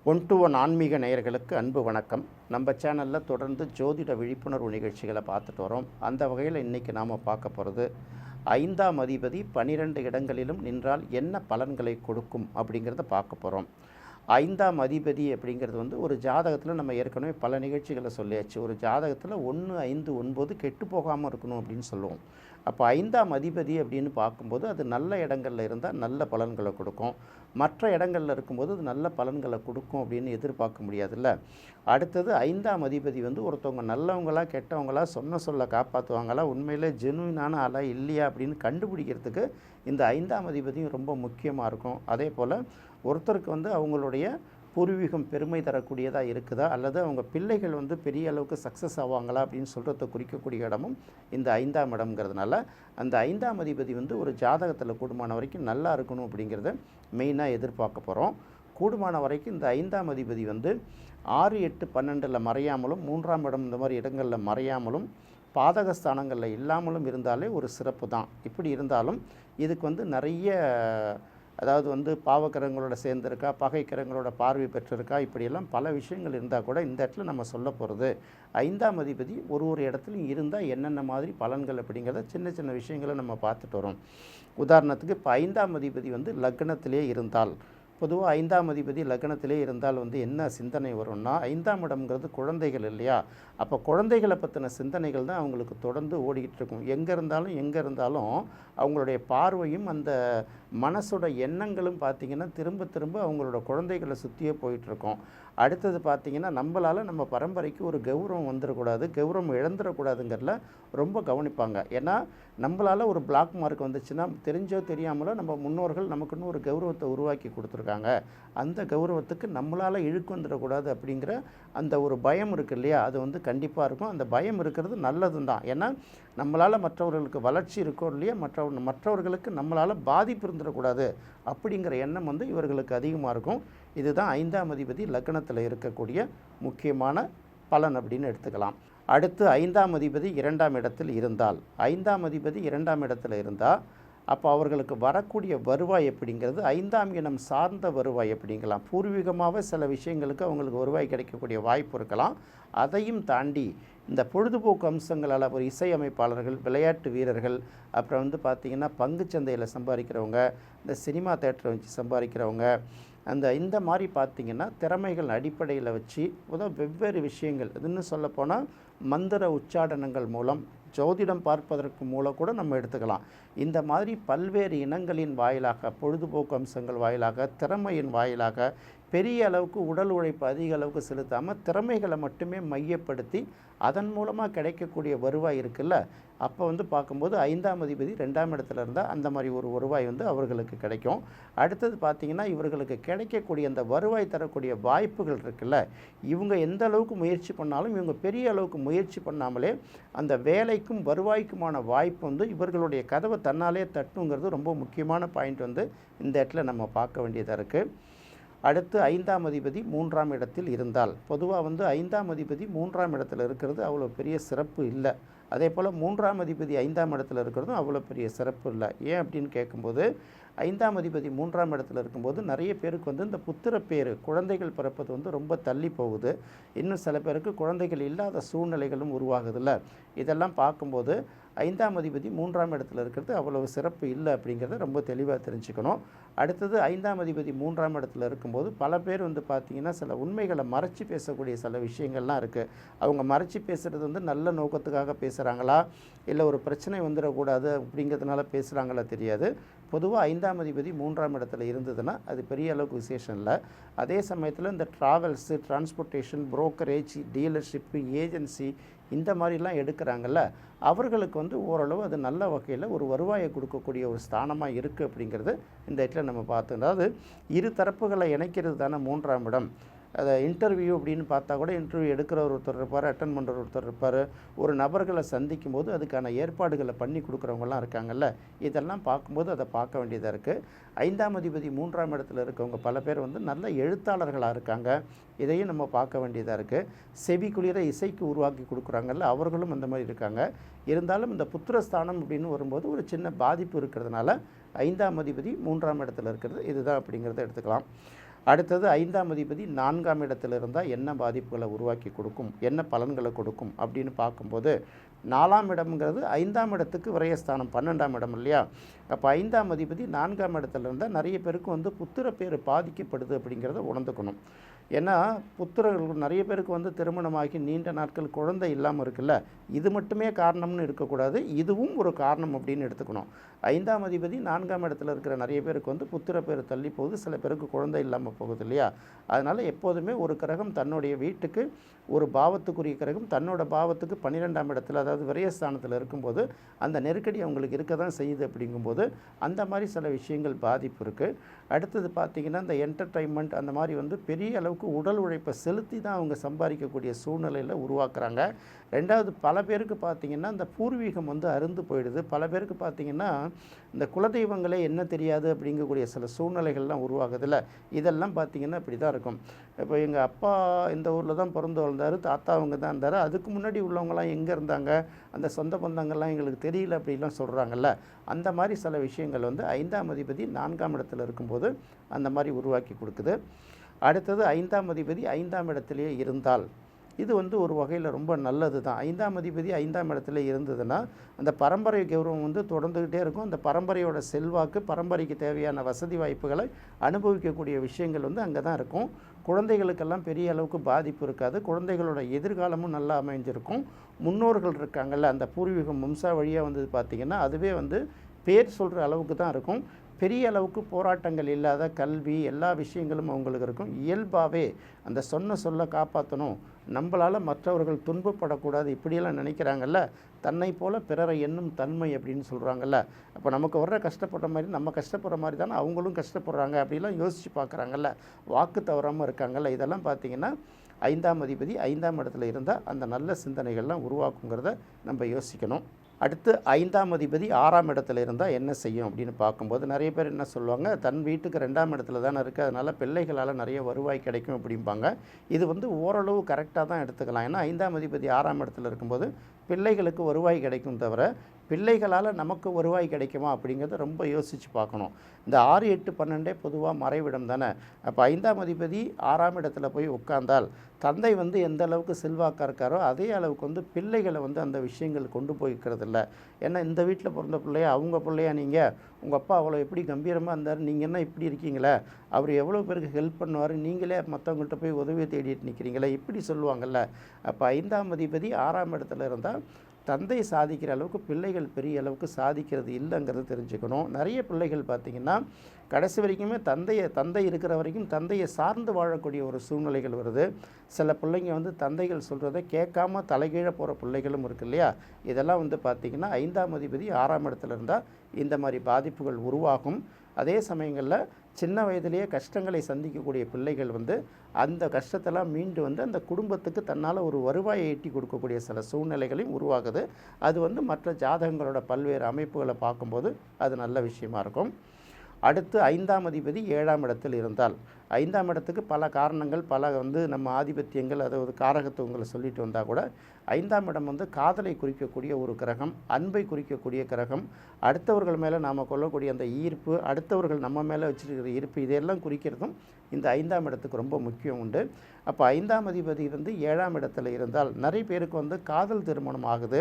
One to one ஆன்மீக நேயர்களுக்கு அன்பு வணக்கம். நம்ம சேனலில் தொடர்ந்து ஜோதிட விழிப்புணர்வு நிகழ்ச்சிகளை பார்த்துட்டு வரோம். அந்த வகையில் இன்றைக்கி நாம் பார்க்க போகிறது 5ஆம் அதிபதி 12 இடங்களிலும் நின்றால் என்ன பலன்களை கொடுக்கும் அப்படிங்கிறத பார்க்க போகிறோம். 5ஆம் அதிபதி அப்படிங்கிறது ஒரு ஜாதகத்தில் நம்ம ஏற்கனவே பல நிகழ்ச்சிகளை சொல்லியாச்சு. ஒரு ஜாதகத்தில் 1, 5, 9 கெட்டு போகாமல் இருக்கணும் அப்படின்னு சொல்லுவோம். அப்போ 5ஆம் அதிபதி அப்படின்னு பார்க்கும்போது அது நல்ல இடங்களில் இருந்தால் நல்ல பலன்களை கொடுக்கும். மற்ற இடங்களில் இருக்கும்போது அது நல்ல பலன்களை கொடுக்கும் அப்படின்னு எதிர்பார்க்க முடியாதுல்ல. அடுத்தது 5ஆம் அதிபதி ஒருத்தவங்க நல்லவங்களா கெட்டவங்களா சொல்ல காப்பாற்றுவாங்களா, உண்மையிலே ஜெனுவினான ஆளா இல்லையா அப்படின்னு கண்டுபிடிக்கிறதுக்கு இந்த 5ஆம் அதிபதியும் ரொம்ப முக்கியமாக இருக்கும். அதே போல் ஒருத்தருக்கு அவங்களுடைய பூர்வீகம் பெருமை தரக்கூடியதாக இருக்குதா, அல்லது அவங்க பிள்ளைகள் பெரிய அளவுக்கு சக்ஸஸ் ஆவாங்களா அப்படின்னு சொல்கிறத குறிக்கக்கூடிய இடமும் இந்த 5ஆம் இடம்ங்கிறதுனால அந்த 5ஆம் அதிபதி ஒரு ஜாதகத்தில் கூடுமான வரைக்கும் நல்லா இருக்கணும் அப்படிங்கிறத மெயினாக எதிர்பார்க்க போகிறோம். கூடுமான வரைக்கும் இந்த 5ஆம் அதிபதி 6, 8, 12 மறையாமலும் 3ஆம் இடம் இந்த மாதிரி இடங்களில் மறையாமலும் பாதகஸ்தானங்களில் இல்லாமலும் இருந்தாலே ஒரு சிறப்பு தான். இப்படி இருந்தாலும் இதுக்கு நிறைய பாவக்கிரகங்களோட சேர்ந்துருக்கா, பகைக்கிரகங்களோட பார்வை பெற்றிருக்கா, இப்படியெல்லாம் பல விஷயங்கள் இருந்தால் கூட இந்த இடத்துல நம்ம சொல்ல போகிறது 5ஆம் அதிபதி ஒரு இடத்துலையும் இருந்தால் என்னென்ன மாதிரி பலன்கள் அப்படிங்கிறத சின்ன சின்ன விஷயங்களை நம்ம பார்த்துட்டு வரோம். உதாரணத்துக்கு இப்போ 5ஆம் அதிபதி லக்னத்திலே இருந்தால், பொதுவாக 5ஆம் அதிபதி லக்னத்திலே இருந்தால் என்ன சிந்தனை வரும்னா, 5ஆம் இடம்ங்கிறது குழந்தைகள் இல்லையா. அப்போ குழந்தைகளை பற்றின சிந்தனைகள் தான் அவங்களுக்கு தொடர்ந்து ஓடிக்கிட்டு இருக்கும். எங்கே இருந்தாலும் அவங்களுடைய பார்வையும் அந்த மனசோட எண்ணங்களும் பார்த்திங்கன்னா திரும்ப திரும்ப அவங்களோட குழந்தைகளை சுற்றியே போயிட்டுருக்கோம். அடுத்தது பார்த்திங்கன்னா நம்ம பரம்பரைக்கு ஒரு கௌரவம் வந்துடக்கூடாது, கௌரவம் இழந்துடக்கூடாதுங்கிறதுல ரொம்ப கவனிப்பாங்க. ஏன்னா நம்மளால் ஒரு பிளாக் மார்க் வந்துச்சுன்னா தெரிஞ்சோ தெரியாமலோ நம்ம முன்னோர்கள் நமக்குன்னு ஒரு கௌரவத்தை உருவாக்கி கொடுத்துருக்காங்க. அந்த கௌரவத்துக்கு நம்மளால் இழுக்கு வந்துடக்கூடாது அப்படிங்கிற அந்த ஒரு பயம் இருக்குது இல்லையா, அது கண்டிப்பாக இருக்கும். அந்த பயம் இருக்கிறது நல்லது தான். ஏன்னா நம்மளால் மற்றவர்களுக்கு வளர்ச்சி இருக்கோ இல்லையா, மற்றவர்களுக்கு நம்மளால் பாதிப்பு இருந்துடக்கூடாது அப்படிங்கிற எண்ணம் இவர்களுக்கு அதிகமாக இருக்கும். இதுதான் 5ஆம் அதிபதி லக்னத்தில் இருக்கக்கூடிய முக்கியமான பலன் அப்படின்னு எடுத்துக்கலாம். அடுத்து 5ஆம் அதிபதி 2ஆம் இடத்தில் இருந்தால், 5ஆம் அதிபதி 2ஆம் இடத்துல இருந்தால் அப்போ அவர்களுக்கு வரக்கூடிய வருவாய் எப்படிங்கிறது 5ஆம் இனம் சார்ந்த வருவாய் அப்படிங்கலாம். பூர்வீகமாகவே சில விஷயங்களுக்கு அவங்களுக்கு வருவாய் கிடைக்கக்கூடிய வாய்ப்பு இருக்கலாம். அதையும் தாண்டி இந்த பொழுதுபோக்கு அம்சங்களால் ஒரு இசையமைப்பாளர்கள், விளையாட்டு வீரர்கள், அப்புறம் பார்த்திங்கன்னா பங்குச்சந்தையில் சம்பாதிக்கிறவங்க, இந்த சினிமா தேட்டரை வச்சு சம்பாதிக்கிறவங்க, இந்த மாதிரி பார்த்திங்கன்னா திறமைகள் அடிப்படையில் வச்சு வெவ்வேறு விஷயங்கள், இதுன்னு சொல்லப்போனால் மந்திர உச்சாடனங்கள் மூலம், ஜோதிடம் பார்ப்பதற்கு மூலம் கூட நம்ம எடுத்துக்கலாம். இந்த மாதிரி பல்வேறு இனங்களின் வாயிலாக, பொழுதுபோக்கு அம்சங்கள் வாயிலாக, திறமையின் வாயிலாக பெரிய அளவுக்கு உடல் உழைப்பு அதிக அளவுக்கு செலுத்தாமல் திறமைகளை மட்டுமே மையப்படுத்தி அதன் மூலமாக கிடைக்கக்கூடிய வருவாய் இருக்குல்ல, அப்போ பார்க்கும்போது 5ஆம் அதிபதி 2ஆம் இடத்துல இருந்தால் அந்த மாதிரி ஒரு வருவாய் அவர்களுக்கு கிடைக்கும். அடுத்தது பார்த்திங்கன்னா இவர்களுக்கு கிடைக்கக்கூடிய அந்த வருவாய் தரக்கூடிய வாய்ப்புகள் இருக்குல்ல, இவங்க எந்த அளவுக்கு முயற்சி பண்ணாலும் இவங்க பெரிய அளவுக்கு முயற்சி பண்ணாமலே அந்த வேலைக்கும் வருவாய்க்குமான வாய்ப்பு இவர்களுடைய கதவை தன்னாலே தட்டுங்கிறது ரொம்ப முக்கியமான பாயிண்ட் இந்த இடத்துல நம்ம பார்க்க வேண்டியதாக இருக்குது. அடுத்து 5ஆம் அதிபதி 3ஆம் இடத்தில் இருந்தால், பொதுவாக 5ஆம் அதிபதி 3ஆம் இடத்துல இருக்கிறது அவ்வளோ பெரிய சிறப்பு இல்லை. அதே போல் 3ஆம் அதிபதி 5ஆம் இடத்துல இருக்கிறதும் அவ்வளோ பெரிய சிறப்பு இல்லை. ஏன் அப்படின்னு கேட்கும்போது 5ஆம் அதிபதி 3ஆம் இடத்துல இருக்கும்போது நிறைய பேருக்கு இந்த புத்திர பேர், குழந்தைகள் பிறப்பது ரொம்ப தள்ளி போகுது. இன்னும் சில பேருக்கு குழந்தைகள் இல்லாத சூழ்நிலைகளும் உருவாகுதில்ல. இதெல்லாம் பார்க்கும்போது 5ஆம் அதிபதி 3ஆம் இடத்துல இருக்கிறது அவ்வளவு சிறப்பு இல்லை அப்படிங்கிறத ரொம்ப தெளிவாக தெரிஞ்சுக்கணும். அடுத்தது 5ஆம் அதிபதி 3ஆம் இடத்துல இருக்கும்போது பல பேர் பார்த்திங்கன்னா சில உண்மைகளை மறைச்சி பேசக்கூடிய சில விஷயங்கள்லாம் இருக்குது. அவங்க மறைச்சி பேசுகிறது நல்ல நோக்கத்துக்காக பேசுகிறாங்களா, இல்லை ஒரு பிரச்சனை வந்துடக்கூடாது அப்படிங்கிறதுனால பேசுகிறாங்களா தெரியாது. பொதுவாக 5ஆம் அதிபதி 3ஆம் இடத்துல இருந்ததுன்னா அது பெரிய அளவுக்கு விசேஷம் இல்லை. அதே சமயத்தில் இந்த travels, transportation, brokerage, dealership, agency இந்த மாதிரிலாம் எடுக்கிறாங்கல்ல, அவர்களுக்கு ஓரளவு அது நல்ல வகையில் ஒரு வருவாயை கொடுக்கக்கூடிய ஒரு ஸ்தானமாக இருக்குது அப்படிங்கிறது இந்த இடத்துல நம்ம பார்த்தோம். அதாவது இரு தரப்புகளை இணைக்கிறது தானே 3ஆம் இடம். அதை இன்டர்வியூ அப்படின்னு பார்த்தா கூட இன்டர்வியூ எடுக்கிறவர் ஒருத்தர் இருப்பார், அட்டன் பண்ணுற ஒருத்தர் இருப்பார். ஒரு நபர்களை சந்திக்கும் போது அதுக்கான ஏற்பாடுகளை பண்ணி கொடுக்குறவங்கலாம் இருக்காங்கல்ல, இதெல்லாம் பார்க்கும்போது அதை பார்க்க வேண்டியதாக இருக்குது. 5ஆம் அதிபதி 3ஆம் இடத்துல இருக்கவங்க பல பேர் நல்ல எழுத்தாளர்களாக இருக்காங்க. இதையும் நம்ம பார்க்க வேண்டியதாக இருக்குது. செவி குளிர இசைக்கு உருவாக்கி கொடுக்குறாங்கல்ல, அவர்களும் அந்த மாதிரி இருக்காங்க. இருந்தாலும் இந்த புத்திரஸ்தானம் அப்படின்னு வரும்போது ஒரு சின்ன பாதிப்பு இருக்கிறதுனால 5ஆம் அதிபதி 3ஆம் இடத்துல இருக்கிறது இதுதான் அப்படிங்கிறத எடுத்துக்கலாம். அடுத்தது 5ஆம் அதிபதி 4ஆம் இடத்துல இருந்தால் என்ன பாதிப்புகளை உருவாக்கி கொடுக்கும், என்ன பலன்களை கொடுக்கும் அப்படின்னு பார்க்கும்போது, 4ஆம் இடம்ங்கிறது 5ஆம் இடத்துக்கு விரயஸ்தானம், 12ஆம் இடம் இல்லையா? அப்போ 5ஆம் அதிபதி 4ஆம் இடத்துல இருந்தால் நிறைய பேருக்கு வந்து புத்திர பேர் பாதிக்கப்படுது அப்படிங்கிறத உணர்ந்துக்கணும். ஏன்னா புத்திரர்கள் நிறைய பேருக்கு வந்து திருமணமாகி நீண்ட நாட்கள் குழந்தை இல்லாமல் இருக்குல்ல, இது மட்டுமே காரணம்னு இருக்கக்கூடாது, இதுவும் ஒரு காரணம் அப்படின்னு எடுத்துக்கணும். 5ஆம் அதிபதி 4ஆம் இடத்துல இருக்கிற நிறைய பேருக்கு வந்து புத்திர பேர் தள்ளி போகுது, சில பேருக்கு குழந்தை இல்லாமல் போகுது இல்லையா? அதனால் எப்போதுமே ஒரு கிரகம் தன்னுடைய வீட்டுக்கு, ஒரு பாவத்துக்குரிய கிரகம் தன்னோட பாவத்துக்கு 12ஆம் இடத்துல, அதாவது விரயஸ்தானத்தில் இருக்கும்போது அந்த நெருக்கடி அவங்களுக்கு இருக்க தான் செய்யுது. அப்படிங்கும்போது அந்த மாதிரி சில விஷயங்கள் பாதிப்பு இருக்குது. அடுத்தது பார்த்திங்கன்னா இந்த என்டர்டைன்மெண்ட் அந்த மாதிரி வந்து பெரிய அளவுக்கு உடல் உழைப்பை செலுத்தி தான் அவங்க சம்பாதிக்கக்கூடிய சூழ்நிலையில் உருவாக்குறாங்க. ரெண்டாவது, பல பேருக்கு பார்த்திங்கன்னா இந்த பூர்வீகம் வந்து அருந்து போயிடுது. பல பேருக்கு பார்த்திங்கன்னா இந்த குலதெய்வங்களே என்ன தெரியாது அப்படிங்கக்கூடிய சில சூழ்நிலைகள்லாம் உருவாகுதில்ல. இதெல்லாம் பார்த்திங்கன்னா இப்படி தான் இருக்கும். இப்போ எங்கள் அப்பா இந்த ஊரில் தான் பிறந்து வளர்ந்தார், தாத்தா அவங்க தான் இருந்தார், அதுக்கு முன்னாடி உள்ளவங்களாம் எங்கே இருந்தாங்க, அந்த சொந்த பந்தங்கள்லாம் எங்களுக்கு தெரியல அப்படிலாம் சொல்கிறாங்கல்ல. அந்த மாதிரி சில விஷயங்கள் வந்து 5ஆம் அதிபதி 4ஆம் இடத்துல இருக்கும்போது அந்த மாதிரி உருவாக்கி கொடுக்குது. அடுத்தது 5ஆம் அதிபதி 5ஆம் இடத்துலையே இருந்தால் இது வந்து ஒரு வகையில் ரொம்ப நல்லது தான். 5ஆம் அதிபதி 5ஆம் இடத்துல இருந்ததுன்னா அந்த பரம்பரை கௌரவம் வந்து தொடர்ந்துக்கிட்டே இருக்கும். அந்த பரம்பரையோட செல்வாக்கு, பரம்பரைக்கு தேவையான வசதி வாய்ப்புகளை அனுபவிக்கக்கூடிய விஷயங்கள் வந்து அங்கே தான் இருக்கும். குழந்தைகளுக்கெல்லாம் பெரிய அளவுக்கு பாதிப்பு இருக்காது. குழந்தைகளோட எதிர்காலமும் நல்லா அமைஞ்சிருக்கும். முன்னோர்கள் இருக்காங்கல்ல, அந்த பூர்வீகம் வம்சா வழியாக வந்து பார்த்திங்கன்னா அதுவே வந்து பேர் சொல்கிற அளவுக்கு தான் இருக்கும். பெரிய அளவுக்கு போராட்டங்கள் இல்லாத கல்வி, எல்லா விஷயங்களும் அவங்களுக்கு இருக்கும். இயல்பாகவே அந்த சொல்ல காப்பாற்றணும், நம்மளால் மற்றவர்கள் துன்பப்படக்கூடாது இப்படியெல்லாம் நினைக்கிறாங்கல்ல. தன்னை போல பிறரை எண்ணும் தன்மை அப்படின்னு சொல்கிறாங்கல்ல. அப்போ நமக்கு வர்ற கஷ்டப்படுற மாதிரி நம்ம கஷ்டப்படுற மாதிரி தானே அவங்களும் கஷ்டப்படுறாங்க அப்படிலாம் யோசித்து பார்க்குறாங்கல்ல. வாக்கு தவறாமல் இருக்காங்கல்ல. இதெல்லாம் பார்த்திங்கன்னா 5ஆம் அதிபதி 5ஆம் இடத்துல இருந்தால் அந்த நல்ல சிந்தனைகள்லாம் உருவாக்குங்கிறத நம்ம யோசிக்கணும். அடுத்து 5ஆம் அதிபதி 6ஆம் இடத்துல இருந்தால் என்ன செய்யும் அப்படின்னு பார்க்கும்போது நிறைய பேர் என்ன சொல்லுவாங்க, தன் வீட்டுக்கு 2ஆம் இடத்துல தானே இருக்குது, அதனால் பிள்ளைகளால் நிறைய வருவாய் கிடைக்கும் அப்படிம்பாங்க. இது வந்து ஓரளவு கரெக்டாக தான் எடுத்துக்கலாம். ஏன்னா 5ஆம் அதிபதி 6ஆம் இடத்துல இருக்கும்போது பிள்ளைகளுக்கு வருவாய் கிடைக்கும், தவிர பிள்ளைகளால் நமக்கு வருவாய் கிடைக்குமா அப்படிங்கிறத ரொம்ப யோசித்து பார்க்கணும். இந்த 6, 8, 12 பொதுவாக மறைவிடம் தானே. அப்போ 5ஆம் அதிபதி 6ஆம் இடத்துல போய் உட்கார்ந்தால் தந்தை வந்து எந்த அளவுக்கு செல்வாக்காக இருக்காரோ அதே அளவுக்கு வந்து பிள்ளைகளை வந்து அந்த விஷயங்கள் கொண்டு போய்க்கிறது இல்லை. ஏன்னா இந்த வீட்டில் பிறந்த பிள்ளையா அவங்க பிள்ளையா, நீங்கள் உங்கள் அப்பா அவ்வளோ எப்படி கம்பீரமாக இருந்தார், நீங்கள் என்ன இப்படி இருக்கீங்களே, அவர் எவ்வளோ பேருக்கு ஹெல்ப் பண்ணுவார், நீங்களே மற்றவங்கள்ட்ட போய் உதவியை தேடிட்டு நிற்கிறீங்களே இப்படி சொல்லுவாங்கள்ல. அப்போ 5ஆம் அதிபதி 6ஆம் இடத்துல இருந்தால் தந்தை சாதிக்கிற அளவுக்கு பிள்ளைகள் பெரிய அளவுக்கு சாதிக்கிறது இல்லைங்கிறது தெரிஞ்சுக்கணும். நிறைய பிள்ளைகள் பார்த்திங்கன்னா கடைசி வரைக்குமே தந்தை இருக்கிற வரைக்கும் தந்தையை சார்ந்து வாழக்கூடிய ஒரு சூழ்நிலைகள் வருது. சில பிள்ளைங்க வந்து தந்தைகள் சொல்கிறத கேட்காம தலைகீழ போகிற பிள்ளைகளும் இருக்குது இல்லையா. இதெல்லாம் வந்து பார்த்திங்கன்னா 5ஆம் அதிபதி 6ஆம் இடத்துல இருந்தால் இந்த மாதிரி பாதிப்புகள் உருவாகும். அதே சமயங்களில் சின்ன வயதிலேயே கஷ்டங்களை சந்திக்கக்கூடிய பிள்ளைகள் வந்து அந்த கஷ்டத்தெல்லாம் மீண்டு வந்து அந்த குடும்பத்துக்கு தன்னால் ஒரு வருவாயை ஈட்டி கொடுக்கக்கூடிய சில சூழ்நிலைகளையும் உருவாகுது. அது வந்து மற்ற ஜாதகங்களோட பல்வேறு அமைப்புகளை பார்க்கும்போது அது நல்ல விஷயமா இருக்கும். அடுத்து 5ஆம் அதிபதி 7ஆம் இடத்தில் இருந்தால், 5ஆம் இடத்துக்கு பல காரணங்கள், பல வந்து நம்ம ஆதிபத்தியங்கள், அதாவது காரகத்துவங்களை சொல்லிட்டு வந்தால் கூட 5ஆம் இடம் வந்து காதலை குறிக்கக்கூடிய ஒரு கிரகம், அன்பை குறிக்கக்கூடிய கிரகம், அடுத்தவர்கள் மேலே நாம் கொள்ளக்கூடிய அந்த ஈர்ப்பு, அடுத்தவர்கள் நம்ம மேலே வச்சுருக்கிற ஈர்ப்பு, இதெல்லாம் குறிக்கிறதும் இந்த 5ஆம் இடத்துக்கு ரொம்ப முக்கியம் உண்டு. அப்போ 5ஆம் அதிபதி வந்து 7ஆம் இடத்துல இருந்தால் நிறைய பேருக்கு வந்து காதல் திருமணம் ஆகுது,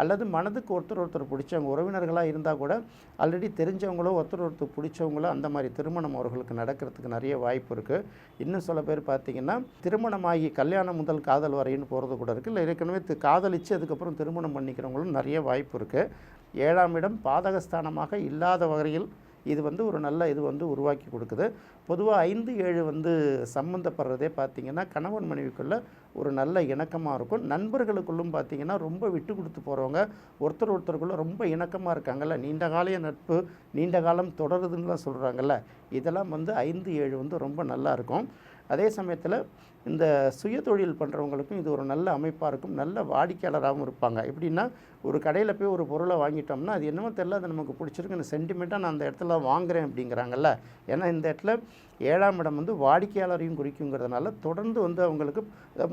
அல்லது மனதுக்கு ஒருத்தர் பிடிச்சவங்க உறவினர்களாக இருந்தால் கூட ஆல்ரெடி தெரிஞ்சவங்களோ ஒருத்தர் பிடிச்சவங்களோ அந்த மாதிரி திருமணம் அவர்களுக்கு நடக்கிறதுக்கு நிறைய வாய்ப்பு இருக்குது. இன்னும் சில பேர் பார்த்திங்கன்னா திருமணமாகி கல்யாணம் முதல் காதல் வரைன்னு போகிறது கூட இருக்குது. இல்லை ஏற்கனவே காதலித்து அதுக்கப்புறம் திருமணம் பண்ணிக்கிறவங்களும் நிறைய வாய்ப்பு இருக்குது. 7ஆம் இடம் பாதகஸ்தானமாக இல்லாத வகையில் இது வந்து ஒரு நல்ல இது வந்து உருவாக்கி கொடுக்குது. பொதுவாக 5, 7 வந்து சம்மந்தப்படுறதே பார்த்திங்கன்னா கணவன் மனைவிக்குள்ளே ஒரு நல்ல இணக்கமாக இருக்கும். நண்பர்களுக்குள்ளும் பார்த்திங்கன்னா ரொம்ப விட்டு கொடுத்து போகிறவங்க, ஒருத்தருக்குள்ளே ரொம்ப இணக்கமாக இருக்காங்கல்ல, நீண்ட கால நட்பு நீண்ட காலம் தொடருதுன்னுலாம் சொல்கிறாங்கல்ல. இதெல்லாம் வந்து 5, 7 வந்து ரொம்ப நல்லா இருக்கும். அதே சமயத்தில் இந்த சுய தொழில் பண்ணுறவங்களுக்கும் இது ஒரு நல்ல அமைப்பாக இருக்கும். நல்ல வாடிக்கையாளராகவும் இருப்பாங்க. எப்படின்னா, ஒரு கடையில் போய் ஒரு பொருளை வாங்கிட்டோம்னா அது என்னமோ தெரியல, அது நமக்கு பிடிச்சிருக்கு, அந்த சென்டிமெண்ட்டாக நான் அந்த இடத்துல வாங்குகிறேன் அப்படிங்கிறாங்கல்ல. ஏன்னா இந்த இடத்துல 7ஆம் இடம் வந்து வாடிக்கையாளரையும் குறிக்குங்கிறதுனால தொடர்ந்து வந்து அவங்களுக்கு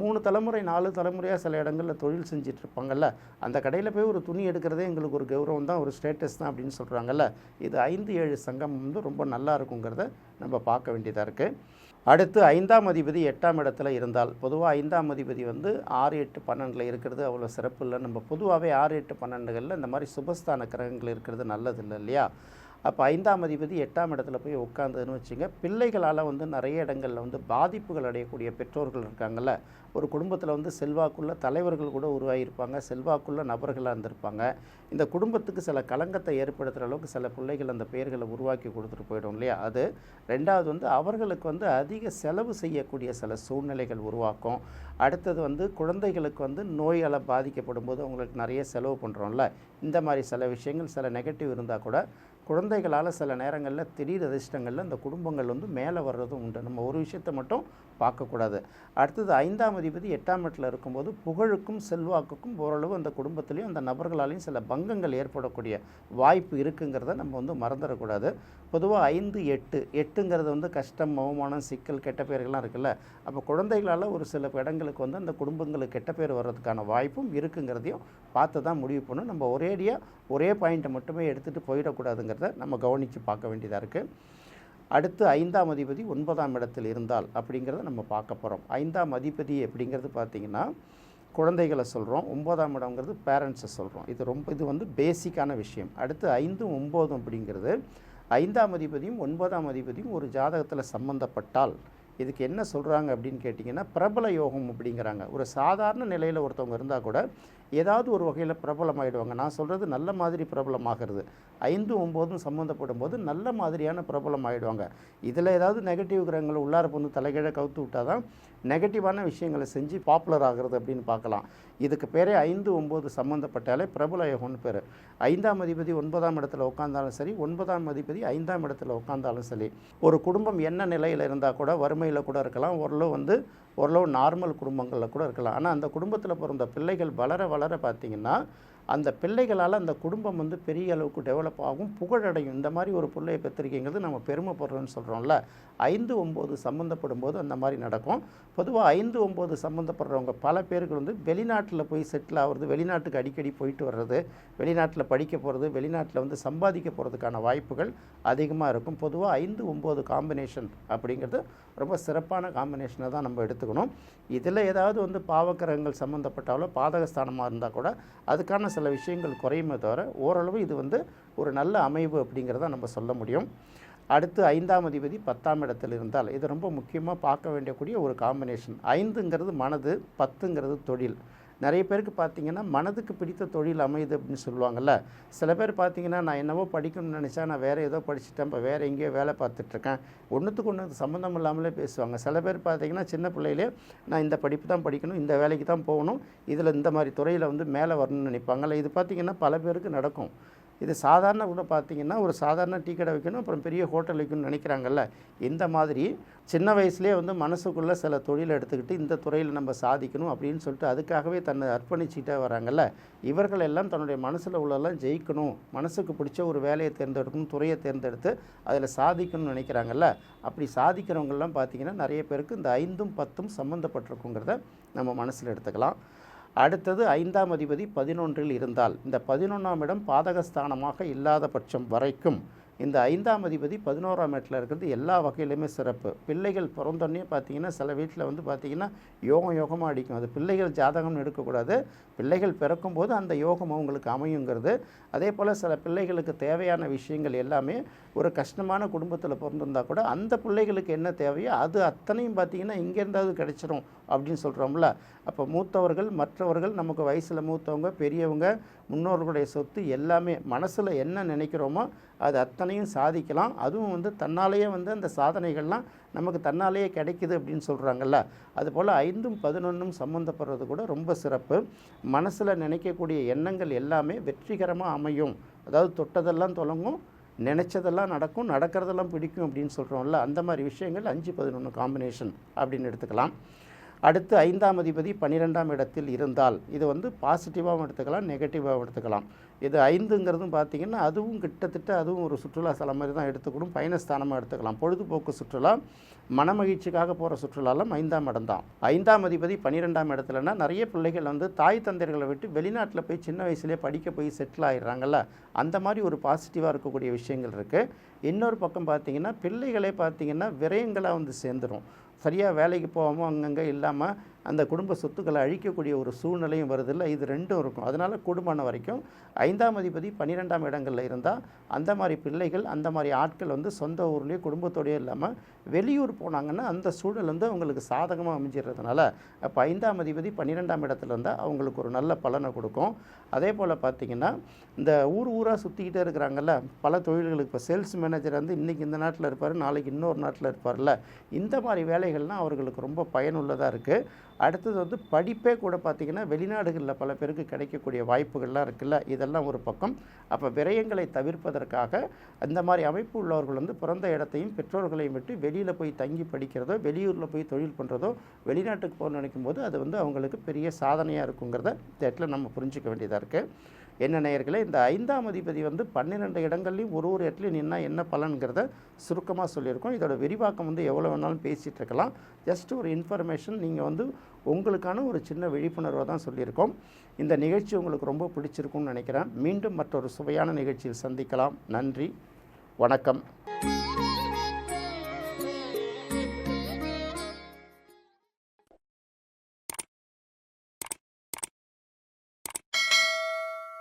3 தலைமுறை 4 தலைமுறையாக சில இடங்களில் தொழில் செஞ்சிட்ருப்பாங்கல்ல. அந்த கடையில் போய் ஒரு துணி எடுக்கிறதே எங்களுக்கு ஒரு கௌரவம் தான், ஒரு ஸ்டேட்டஸ் தான் அப்படின்னு சொல்கிறாங்கல்ல. இது 5, 7 சங்கம் வந்து ரொம்ப நல்லா இருக்குங்கிறத நம்ம பார்க்க வேண்டியதாக இருக்குது. அடுத்து 5ஆம் அதிபதி 8ஆம் இடத்துல இருந்தால், பொதுவாக 5ஆம் அதிபதி வந்து 6, 8, 12ல் இருக்கிறது அவ்வளோ சிறப்பு இல்லை. நம்ம பொதுவாகவே 6, 8, 12களில் இந்த மாதிரி சுபஸ்தான கிரகங்கள் இருக்கிறது நல்லது இல்லை இல்லையா? அப்போ 5ஆம் அதிபதி 8ஆம் இடத்துல போய் உட்காந்ததுன்னு வச்சுங்க, பிள்ளைகளால் வந்து நிறைய இடங்களில் வந்து பாதிப்புகள் அடையக்கூடிய பெற்றோர்கள் இருக்காங்கல்ல. ஒரு குடும்பத்தில் வந்து செல்வாக்குள்ள தலைவர்கள் கூட உருவாகியிருப்பாங்க, செல்வாக்குள்ள நபர்களாக இருந்திருப்பாங்க. இந்த குடும்பத்துக்கு சில களங்கத்தை ஏற்படுத்துகிற அளவுக்கு சில பிள்ளைகள் அந்த பெயர்களை உருவாக்கி கொடுத்துட்டு போயிடும் இல்லையா? அது 2வது வந்து அவர்களுக்கு வந்து அதிக செலவு செய்யக்கூடிய சில சூழ்நிலைகள் உருவாக்கும். அடுத்தது வந்து குழந்தைகளுக்கு வந்து நோயால் பாதிக்கப்படும் போது அவங்களுக்கு நிறைய செலவு பண்ணுறோம்ல, இந்த மாதிரி சில விஷயங்கள் சில நெகட்டிவ் இருந்தால் கூட குழந்தைகளால் சில நேரங்களில் திடீர் அதிர்ஷ்டங்களில் இந்த குடும்பங்கள் வந்து மேலே வர்றதும் உண்டு. நம்ம ஒரு விஷயத்தை மட்டும் பார்க்கக்கூடாது. அடுத்தது 5ஆம் அதிபதி 8ஆம் இடத்துல இருக்கும்போது புகழுக்கும் செல்வாக்குக்கும் ஓரளவு அந்த குடும்பத்திலையும் அந்த நபர்களாலையும் சில பங்கங்கள் ஏற்படக்கூடிய வாய்ப்பு இருக்குங்கிறத நம்ம வந்து மறந்துடக்கூடாது. பொதுவாக 5, 8ங்கிறது வந்து கஷ்டம், அவமானம், சிக்கல், கெட்ட பேர்கள்லாம் இருக்குல்ல. அப்போ குழந்தைகளால் ஒரு சில இடங்களுக்கு வந்து அந்த குடும்பங்களுக்கு கெட்ட பேர் வர்றதுக்கான வாய்ப்பும் இருக்குங்கிறதையும் பார்த்து தான் முடிவு பண்ணணும். நம்ம ஒரே பாயிண்ட்டை மட்டுமே எடுத்துகிட்டு போயிடக்கூடாதுங்கிறத நம்ம கவனித்து பார்க்க வேண்டியதாக இருக்குது. அடுத்து 5ஆம் அதிபதி 9ஆம் இடத்தில் இருந்தால் அப்படிங்கிறத நம்ம பார்க்க போகிறோம். 5ஆம் அதிபதி அப்படிங்கிறது பார்த்திங்கன்னா குழந்தைகளை சொல்கிறோம், 9ஆம் இடங்கிறது பேரண்ட்ஸை சொல்கிறோம். இது வந்து பேசிக்கான விஷயம். அடுத்து 5, 9 அப்படிங்கிறது 5ஆம் அதிபதியும் 9ஆம் அதிபதியும் ஒரு ஜாதகத்தில் சம்மந்தப்பட்டால் இதுக்கு என்ன சொல்கிறாங்க அப்படின்னு கேட்டிங்கன்னா, பிரபல யோகம் அப்படிங்கிறாங்க. ஒரு சாதாரண நிலையில் ஒருத்தவங்க இருந்தால் கூட ஏதாவது ஒரு வகையில் பிரபலமாகிடுவாங்க. நான் சொல்கிறது நல்ல மாதிரி பிரபலமாகிறது. 5, 9 சம்மந்தப்படும் போது நல்ல மாதிரியான பிரபலம் ஆகிடுவாங்க. இதில் ஏதாவது நெகட்டிவ் கிரகங்களை உள்ளார வந்து தலைகீழ கவுத்து விட்டால் தான் நெகட்டிவான விஷயங்களை செஞ்சு பாப்புலர் ஆகிறது அப்படின்னு பார்க்கலாம். இதுக்கு பேரே 5, 9 சம்மந்தப்பட்டாலே பிரபல யோகம்னு பேர். 5ஆம் அதிபதி 9ஆம் இடத்துல உட்காந்தாலும் சரி, 9ஆம் அதிபதி 5ஆம் இடத்துல உட்காந்தாலும் சரி, ஒரு குடும்பம் என்ன நிலையில் இருந்தால் கூட வறுமையில் கூட இருக்கலாம், ஓரளவு நார்மல் குடும்பங்களில் கூட இருக்கலாம். ஆனால் அந்த குடும்பத்தில் பிறந்த பிள்ளைகள் வளர பார்த்திங்கன்னா அந்த பிள்ளைகளால் அந்த குடும்பம் வந்து பெரிய அளவுக்கு டெவலப் ஆகும், புகழடையும். இந்த மாதிரி ஒரு பிள்ளையை பெற்றிருக்கீங்கிறது நம்ம பெருமைப்படுறோன்னு சொல்கிறோம்ல. 5, 9 சம்மந்தப்படும் போது அந்த மாதிரி நடக்கும். பொதுவாக 5, 9 சம்மந்தப்படுறவங்க பல பேருக்கு வந்து வெளிநாட்டில் போய் செட்டில் ஆகிறது, வெளிநாட்டுக்கு அடிக்கடி போயிட்டு வர்றது, வெளிநாட்டில் படிக்க போகிறது, வெளிநாட்டில் வந்து சம்பாதிக்க போகிறதுக்கான வாய்ப்புகள் அதிகமாக இருக்கும். பொதுவாக 5, 9 காம்பினேஷன் அப்படிங்கிறது ரொம்ப சிறப்பான காம்பினேஷனை தான் நம்ம எடுத்துக்கணும். இதில் ஏதாவது வந்து பாவக்கிரகங்கள் சம்மந்தப்பட்டாலோ பாதகஸ்தானமாக இருந்தால் கூட அதுக்கான சில விஷயங்கள் குறையுமே தவிர ஓரளவு இது வந்து ஒரு நல்ல அமைவு அப்படிங்கிறத நம்ம சொல்ல முடியும். அடுத்து 5ஆம் அதிபதி 10ஆம் இடத்தில் இருந்தால் இது ரொம்ப முக்கியமாக பார்க்க வேண்டியக்கூடிய ஒரு காம்பினேஷன். 5ங்கிறது மனது, 10ங்கிறது தொழில். நிறைய பேருக்கு பார்த்திங்கன்னா மனதுக்கு பிடித்த தொழில் அமையுது அப்படின்னு சொல்லுவாங்கள்ல. சில பேர் பார்த்திங்கன்னா நான் என்னவோ படிக்கணும்னு நினச்சா நான் வேறு ஏதோ படிச்சுட்டேன், இப்போ வேறு எங்கேயோ வேலை பார்த்துட்ருக்கேன், ஒன்றுத்துக்கு ஒன்று சம்மந்தம் இல்லாமலே பேசுவாங்க. சில பேர் பார்த்திங்கன்னா சின்ன பிள்ளையிலே நான் இந்த படிப்பு தான் படிக்கணும், இந்த வேலைக்கு தான் போகணும், இதில் இந்த மாதிரி துறையில் வந்து மேலே வரணும்னு நினைப்பாங்கள்ல. இது பார்த்திங்கன்னா பல பேருக்கு நடக்கும். இது சாதாரண கூட பார்த்திங்கன்னா ஒரு சாதாரண டீ கடை வைக்கணும், அப்புறம் பெரிய ஹோட்டல் வைக்கணும்னு நினைக்கிறாங்கல்ல. இந்த மாதிரி சின்ன வயசுலேயே வந்து மனசுக்குள்ளே சில தொழிலை எடுத்துக்கிட்டு இந்த துறையில் நம்ம சாதிக்கணும் அப்படின்னு சொல்லிட்டு அதுக்காகவே தன்னை அர்ப்பணிச்சுட்டே வராங்கல்ல. இவர்கள் எல்லாம் தன்னுடைய மனசில் உள்ளதெல்லாம் ஜெயிக்கணும், மனசுக்கு பிடிச்ச ஒரு வேலையை தேர்ந்தெடுக்கணும், துறையை தேர்ந்தெடுத்து அதில் சாதிக்கணும்னு நினைக்கிறாங்கல்ல. அப்படி சாதிக்கிறவங்கெல்லாம் பார்த்திங்கன்னா நிறைய பேருக்கு இந்த 5ம் 10ம் சம்மந்தப்பட்டிருக்குங்கிறத நம்ம மனசில் எடுத்துக்கலாம். அடுத்தது 5ஆம் அதிபதி 11ல் இருந்தால், இந்த 11ஆம் இடம் பாதகஸ்தானமாக இல்லாத பட்சம் வரைக்கும் இந்த 5ஆம் அதிபதி 11ஆம் இடத்துல இருக்கிறது எல்லா வகையிலுமே சிறப்பு. பிள்ளைகள் பிறந்தோடனே பார்த்திங்கன்னா சில வீட்டில் வந்து பார்த்திங்கன்னா யோகமாக அடிக்கும். அது பிள்ளைகள் ஜாதகம்னு எடுக்கக்கூடாது, பிள்ளைகள் பிறக்கும்போது அந்த யோகம் அவங்களுக்கு அமையுங்கிறது. அதே போல் சில பிள்ளைகளுக்கு தேவையான விஷயங்கள் எல்லாமே ஒரு கஷ்டமான குடும்பத்தில் பிறந்திருந்தால் கூட அந்த பிள்ளைகளுக்கு என்ன தேவையோ அது அத்தனையும் பார்த்திங்கன்னா இங்கேருந்தாவது கிடைச்சிரும் அப்படின்னு சொல்கிறோம்ல. அப்போ மூத்தவர்கள், மற்றவர்கள், நமக்கு வயசில் மூத்தவங்க, பெரியவங்க, முன்னோர்களுடைய சொத்து எல்லாமே மனசில் என்ன நினைக்கிறோமோ அது அத்தனையும் சாதிக்கலாம். அதுவும் வந்து தன்னாலேயே வந்து அந்த சாதனைகள்லாம் நமக்கு தன்னாலேயே கிடைக்குது அப்படின்னு சொல்கிறாங்கல்ல. அதுபோல் 5ம் 11ம் சம்மந்தப்படுறது கூட ரொம்ப சிறப்பு. மனசில் நினைக்கக்கூடிய எண்ணங்கள் எல்லாமே வெற்றிகரமாக அமையும். அதாவது தொட்டதெல்லாம் தொடங்கும், நினச்சதெல்லாம் நடக்கும், நடக்கிறதெல்லாம் பிடிக்கும் அப்படின்னு சொல்கிறோம்ல. அந்த மாதிரி விஷயங்கள் 5, 11 காம்பினேஷன் அப்படின்னு எடுத்துக்கலாம். அடுத்து 5ஆம் அதிபதி 12ஆம் இடத்தில் இருந்தால் இது வந்து பாசிட்டிவாகவும் எடுத்துக்கலாம், நெகட்டிவாகவும் எடுத்துக்கலாம். இது 5ங்கிறதும் பார்த்தீங்கன்னா அதுவும் கிட்டத்தட்ட அதுவும் ஒரு சுற்றுலா ஸ்தலம் மாதிரி தான் எடுத்துக்கணும், பயணஸ்தானமாக எடுத்துக்கலாம். பொழுதுபோக்கு சுற்றுலா, மனமகிழ்ச்சிக்காக போகிற சுற்றுலாலாம் 5ஆம் இடம் தான். 5ஆம் அதிபதி 12ஆம் இடத்துலனா நிறைய பிள்ளைகள் வந்து தாய் தந்தையர்களை விட்டு வெளிநாட்டில் போய் சின்ன வயசுலேயே படிக்க போய் செட்டில் ஆகிடுறாங்கல்ல, அந்த மாதிரி ஒரு பாசிட்டிவாக இருக்கக்கூடிய விஷயங்கள் இருக்குது. இன்னொரு பக்கம் பார்த்திங்கன்னா பிள்ளைகளே பார்த்திங்கன்னா விரயங்களாக வந்து சேர்ந்துடும். சரியாக வேலைக்கு போகாமல் அங்கங்கே இல்லாமல் அந்த குடும்ப சொத்துக்களை அழிக்கக்கூடிய ஒரு சூழ்நிலையும் வருதில்ல, இது ரெண்டும் இருக்கும். அதனால் கூடுமான வரைக்கும் 5ஆம் அதிபதி 12ஆம் இடங்களில் இருந்தால் அந்த மாதிரி பிள்ளைகள், அந்த மாதிரி ஆட்கள் வந்து சொந்த ஊர்லேயே குடும்பத்தோடையே இல்லாமல் வெளியூர் போனாங்கன்னா அந்த சூழல் வந்து அவங்களுக்கு சாதகமாக அமைஞ்சிடுறதுனால அப்போ 5ஆம் அதிபதி 12ஆம் இடத்துல இருந்தால் அவங்களுக்கு ஒரு நல்ல பலனை கொடுக்கும். அதே போல் பார்த்திங்கன்னா இந்த ஊராக சுற்றிக்கிட்டே இருக்கிறாங்கல்ல, பல தொழில்களுக்கு இப்போ சேல்ஸ் மேனேஜர் வந்து இன்றைக்கி இந்த நாட்டில் இருப்பார், நாளைக்கு இன்னொரு நாட்டில் இருப்பார்ல, இந்த மாதிரி வேலைகள்லாம் அவர்களுக்கு ரொம்ப பயனுள்ளதாக இருக்குது. அடுத்தது வந்து படிப்பே கூட பார்த்திங்கன்னா வெளிநாடுகளில் பல பேருக்கு கிடைக்கக்கூடிய வாய்ப்புகள்லாம் இருக்குல்ல, இதெல்லாம் ஒரு பக்கம். அப்போ விரயங்களை தவிர்ப்பதற்காக அந்த மாதிரி அமைப்பு உள்ளவர்கள் வந்து பிறந்த இடத்தையும் பெற்றோர்களையும் விட்டு வெளியில் போய் தங்கி படிக்கிறதோ, வெளியூரில் போய் தொழில் பண்ணுறதோ, வெளிநாட்டுக்கு போக நினைக்கும் போது அது வந்து அவங்களுக்கு பெரிய சாதனையாக இருக்குங்கிறத இந்த இடத்துல நம்ம புரிஞ்சிக்க வேண்டியதாக இருக்குது. என்ன நேயர்களே, இந்த 5ஆம் அதிபதி வந்து 12 இடங்கள்லையும் ஒரு இடத்துலையும் நின்னா என்ன பலன்கிறத சுருக்கமாக சொல்லியிருக்கோம். இதோட விரிவாக்கம் வந்து எவ்வளோ வேணாலும் பேசிகிட்டு இருக்கலாம். ஜஸ்ட் ஒரு இன்ஃபர்மேஷன், நீங்கள் வந்து உங்களுக்கான ஒரு சின்ன விழிப்புணர்வை தான் சொல்லியிருக்கோம். இந்த நிகழ்ச்சி உங்களுக்கு ரொம்ப பிடிச்சிருக்கும்னு நினைக்கிறேன். மீண்டும் மற்றொரு சுவையான நிகழ்ச்சியில் சந்திக்கலாம். நன்றி, வணக்கம்.